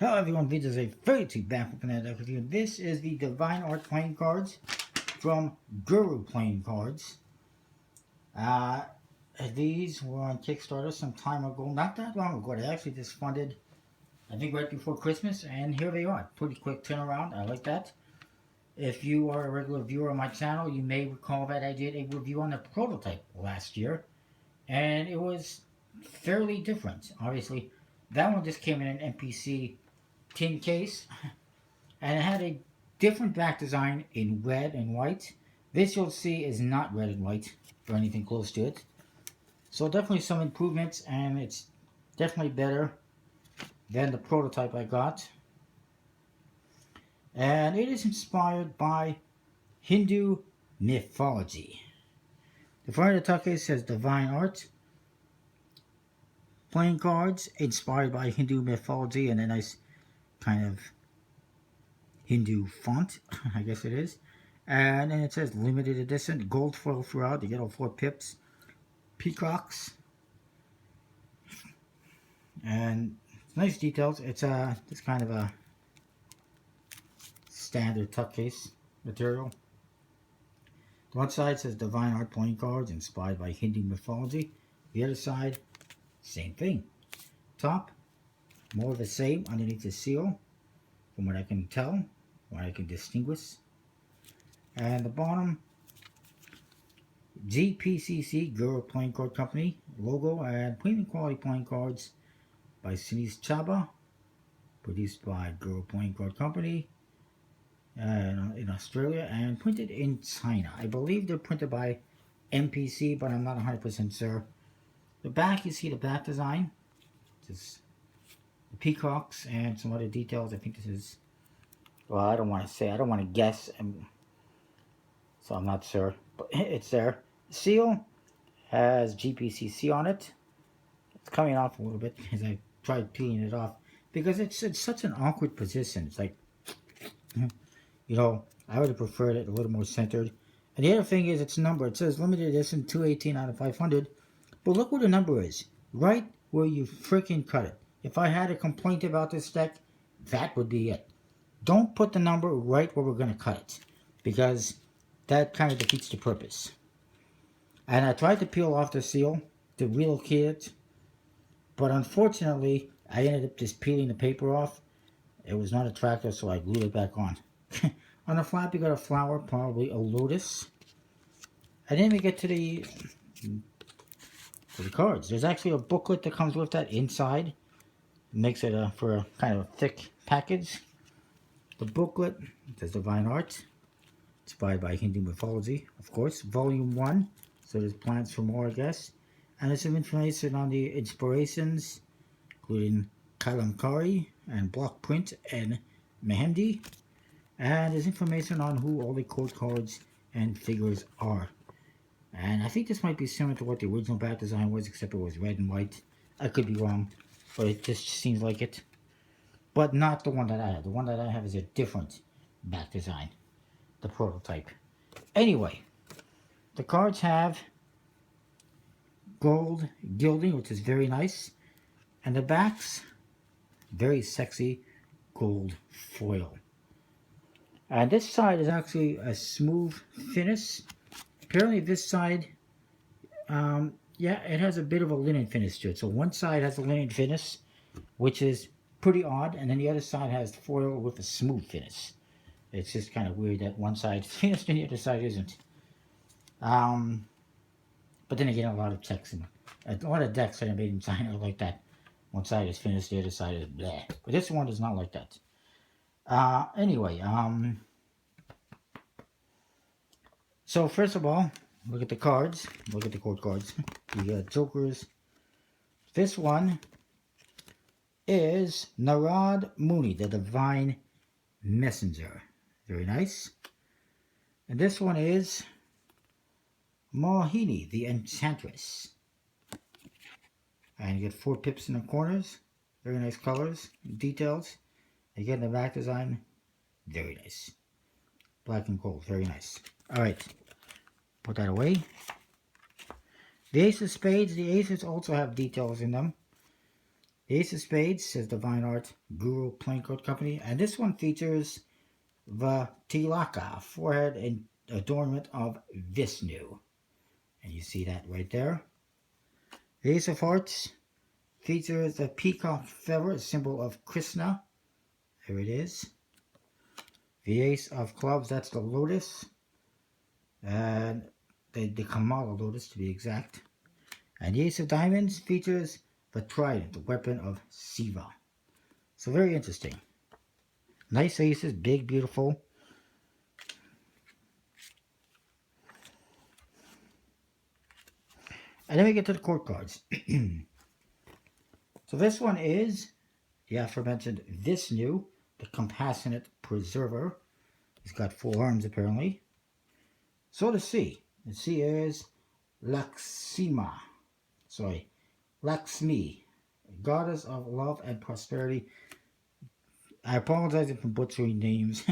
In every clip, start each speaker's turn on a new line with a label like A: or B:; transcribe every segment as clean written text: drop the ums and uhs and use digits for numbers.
A: Hello everyone, this is a 32 back with another video. This is the Divine Art playing cards from Guru Playing Cards. These were on Kickstarter some time ago, not that long ago. They actually just funded, I think right before Christmas, and here they are. Pretty quick turnaround, I like that. If you are a regular viewer on my channel, you may recall that I did a review on the prototype last year, and it was fairly different. Obviously, that one just came in an NPC tin case, and it had a different back design in red and white. This you'll see is not red and white or anything close to it. So definitely some improvements, and it's definitely better than the prototype I got. And it is inspired by Hindu mythology. The front of the tuck case says Divine Art playing cards inspired by Hindu mythology, and a nice kind of Hindu font, I guess it is. And then it says limited edition, gold foil throughout. You get all 4 pips, peacocks, and nice details. It's just kind of a standard tuck case material. The one side says Divine Art playing cards inspired by Hindu mythology. The other side, same thing. Top, more of the same underneath the seal, from what I can tell, what I can distinguish. And the bottom, GPCC, Guru Playing Card Company logo, and premium quality playing cards by Sinis Chaba, produced by Guru Playing Card Company in Australia, and printed in China. I believe they're printed by MPC, but I'm not 100% sure. The back, you see the back design, just the peacocks and some other details. I think this is, well, I don't want to say, I don't want to guess, so I'm not sure, but it's there. The seal has GPCC on it. It's coming off a little bit as I tried peeling it off, because it's such an awkward position. It's like, you know, I would have preferred it a little more centered. And the other thing is its number. It says limited edition 218 out of 500, but look where the number is, right where you freaking cut it. If I had a complaint about this deck, that would be it. Don't put the number right where we're going to cut it, because that kind of defeats the purpose. And I tried to peel off the seal to relocate it, but unfortunately I ended up just peeling the paper off. It was not attractive, so I glued it back on. On the flap you got a flower, probably a lotus. And then we get to the cards. There's actually a booklet that comes with that inside. It makes it for a kind of a thick package. The booklet says Divine Art, inspired by Hindu mythology, of course. Volume 1, so there's plans for more, I guess. And there's some information on the inspirations, including Kalamkari and block print and Mehendi. And there's information on who all the code cards and figures are. And I think this might be similar to what the original back design was, except it was red and white. I could be wrong, but it just seems like it. But not the one that I have. The one that I have is a different back design, the prototype. Anyway, the cards have gold gilding, which is very nice. And the backs, very sexy gold foil. And this side is actually a smooth finish. Apparently this side, yeah, it has a bit of a linen finish to it. So one side has a linen finish, which is pretty odd, and then the other side has foil with a smooth finish. It's just kind of weird that one side is finished and the other side isn't. But then again, a lot of decks that are made in China are like that. One side is finished, the other side is bleh. But this one is not like that. Anyway, so first of all, look at the cards. Look at the code cards. You got jokers. This one is Narad Muni, the Divine Messenger. Very nice. And this one is Mohini, the Enchantress. And you get 4 pips in the corners. Very nice colors, details. Again, the back design, very nice. Black and gold, very nice. Alright, put that away. The Ace of Spades, the aces also have details in them. The Ace of Spades says Divine Art Guru Playing Card Company, and this one features the Tilaka, forehead and adornment of Vishnu. And you see that right there. The Ace of Hearts features the peacock feather, a symbol of Krishna. There it is. The Ace of Clubs, that's the lotus. And the Kamala lotus, to be exact. And the Ace of Diamonds features the trident, the weapon of Shiva. So very interesting. Nice aces, big, beautiful. And then we get to the court cards. So this one is the aforementioned Vishnu, the compassionate preserver. He's got 4 arms apparently. So the C is Lakshmi, goddess of love and prosperity. I apologize if I'm butchering names.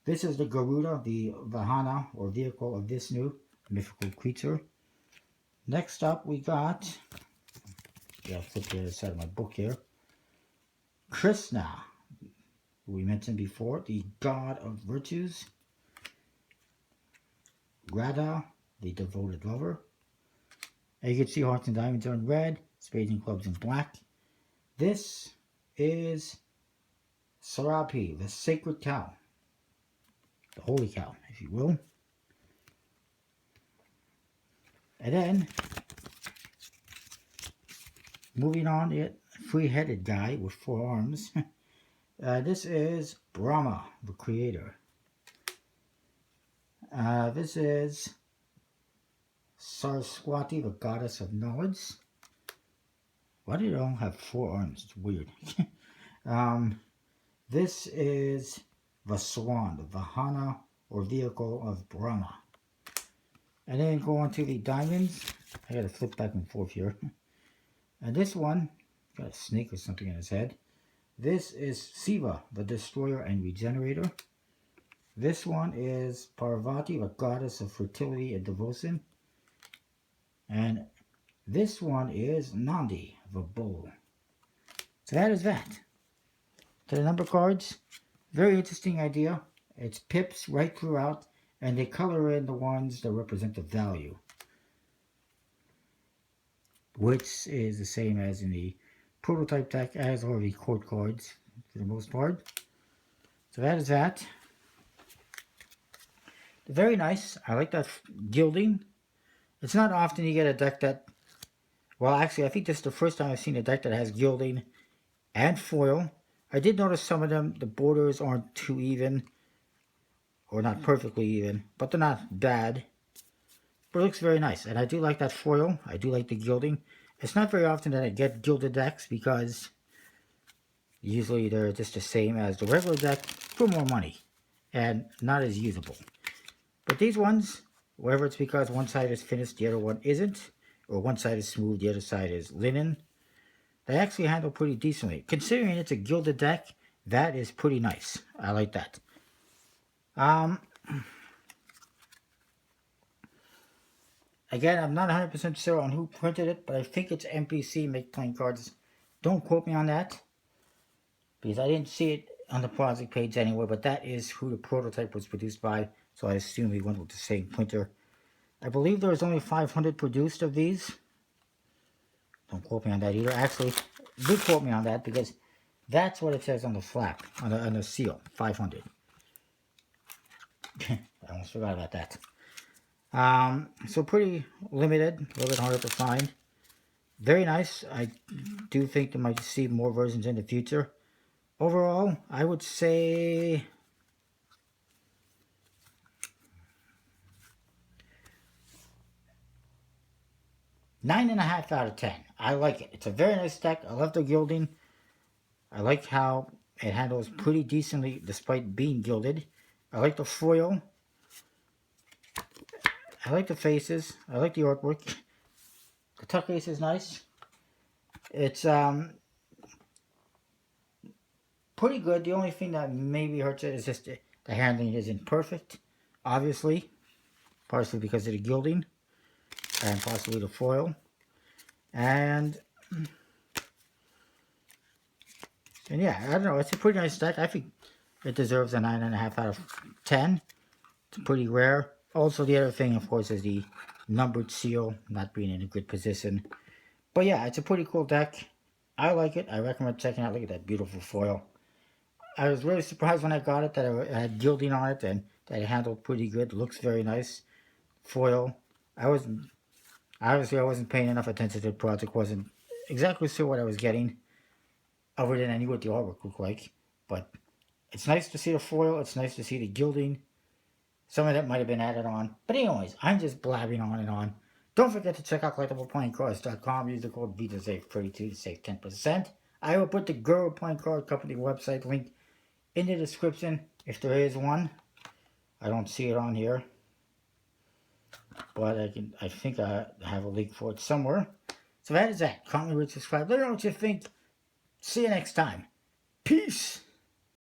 A: This is the Garuda, the Vahana or vehicle of Vishnu, mythical creature. Next up we got, I'll flip the other side of my book here, Krishna, who we mentioned before, the god of virtues. Radha, the devoted lover. And you can see hearts and diamonds are in red, spades and clubs in black. This is Sarapi, the sacred cow, the holy cow, if you will. And then, moving on, the 3-headed guy with 4 arms. This is Brahma, the creator. This is Saraswati, the goddess of knowledge. Why do they all have 4 arms? It's weird. This is the swan, the Vahana or vehicle of Brahma. And then go on to the diamonds. I gotta flip back and forth here. And this one, got a snake or something in his head. This is Shiva, the destroyer and regenerator. This one is Parvati, the goddess of fertility and devotion. And this one is Nandi, the bull. So that is that. To the number cards, very interesting idea. It's pips right throughout, and they color in the ones that represent the value, which is the same as in the prototype deck, as are the court cards for the most part. So that is that. Very nice. I like that gilding. It's not often you get a deck that, well, actually, I think this is the first time I've seen a deck that has gilding and foil. I did notice some of them, the borders aren't too even, or not perfectly even, but they're not bad. But it looks very nice, and I do like that foil. I do like the gilding. It's not very often that I get gilded decks because usually they're just the same as the regular deck for more money and not as usable. But these ones, whether it's because one side is finished, the other one isn't, or one side is smooth, the other side is linen, they actually handle pretty decently. Considering it's a gilded deck, that is pretty nice. I like that. Again, I'm not 100% sure on who printed it, but I think it's MPC Make Playing Cards. Don't quote me on that, because I didn't see it on the project page anywhere, but that is who the prototype was produced by, so I assume he went with the same printer. I believe there was only 500 produced of these. Don't quote me on that either. Actually, do quote me on that, because that's what it says on the flap, on the seal, 500. I almost forgot about that. So pretty limited, a little bit harder to find. Very nice. I do think they might see more versions in the future. Overall, I would say 9.5 out of 10. I like it. It's a very nice deck. I love the gilding. I like how it handles pretty decently despite being gilded. I like the foil. I like the faces. I like the artwork. The tuck case is nice. It's pretty good. The only thing that maybe hurts it is just the handling isn't perfect, obviously. Partially because of the gilding and possibly the foil. And And yeah, I don't know. It's a pretty nice deck. I think it deserves a 9.5 out of 10. It's pretty rare. Also, the other thing, of course, is the numbered seal not being in a good position. But yeah, it's a pretty cool deck. I like it. I recommend checking out. Look at that beautiful foil. I was really surprised when I got it that it had gilding on it and that it handled pretty good. Looks very nice. Foil. I wasn't Obviously I wasn't paying enough attention to the project. Wasn't exactly sure what I was getting, other than I knew what the artwork looked like. But it's nice to see the foil. It's nice to see the gilding. Some of that might have been added on. But anyways, I'm just blabbing on and on. Don't forget to check out collectibleplayingcards.com. Use the code VITASAVE32 to save 10%. I will put the Girl Playing Card Company website link in the description if there is one. I don't see it on here, but I think I have a link for it somewhere. So that is that. Comment, rate, subscribe. Let me know what you think. See you next time. Peace.